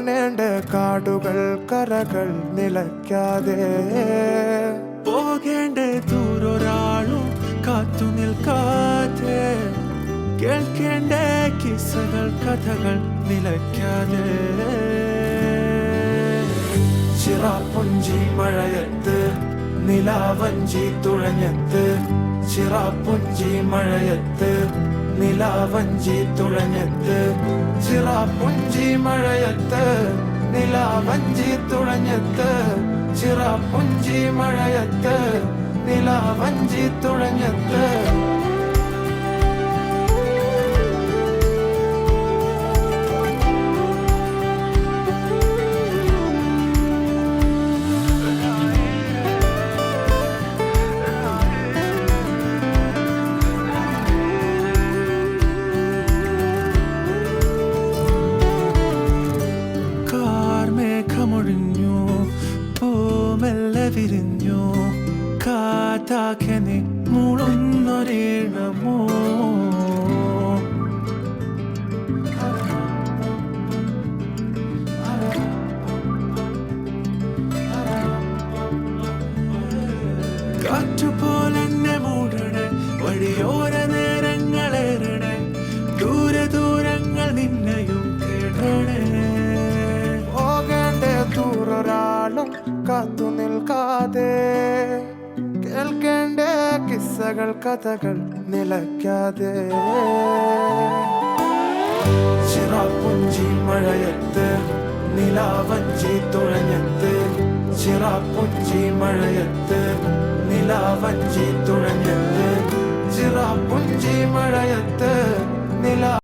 കാണേണ്ട കാടുകൾ കരകൾ നിലയ്ക്കാതെ പോകേണ്ട ദൂരൊരാളും കാത്തു നിൽക്കാതെ കേൾക്കേണ്ട കിസ്സകൾ കഥകൾ നിലയ്ക്കാതെ ചിറാപ്പുഞ്ചി മഴയത്ത് നിലാവഞ്ചി തുഴഞ്ഞത്ത് ചിറാപ്പുഞ്ചി മഴയത്ത് നിലാവഞ്ചി തുഴഞ്ഞത്ത് ചിറാപ്പുഞ്ചി മഴയത്ത് നിലാവഞ്ചി തുഴഞ്ഞത്ത് ചിറാപ്പുഞ്ചി മഴയത്ത് നിലാവഞ്ചി തുഴഞ്ഞത്ത് മേഘമൊഴിഞ്ഞു പൂമെല്ലെ വിരിഞ്ഞു കാറ്റാകെ നീ മൂളുന്നൊരീണമോ കാറ്റുപോലെന്നെ മൂടണേ വഴിയോര നേരങ്ങളേറണേ ദൂരെ ദൂരങ്ങൾ നിന്നെയും കേടണേ ദൂരൊരാളും കാത്തു നിൽക്കാതെ കേൾക്കേണ്ട കിസ്സകൾ കഥകൾ നിലയ്ക്കാതെ ചിറാപ്പുഞ്ചി മഴയത്ത് നിലാവഞ്ചി തുഴഞ്ഞത്ത് ചിറാപ്പുഞ്ചി മഴയത്ത് നിലാവഞ്ചി തുഴഞ്ഞത്ത് ചിറാപ്പുഞ്ചി മഴയത്ത് നിലാ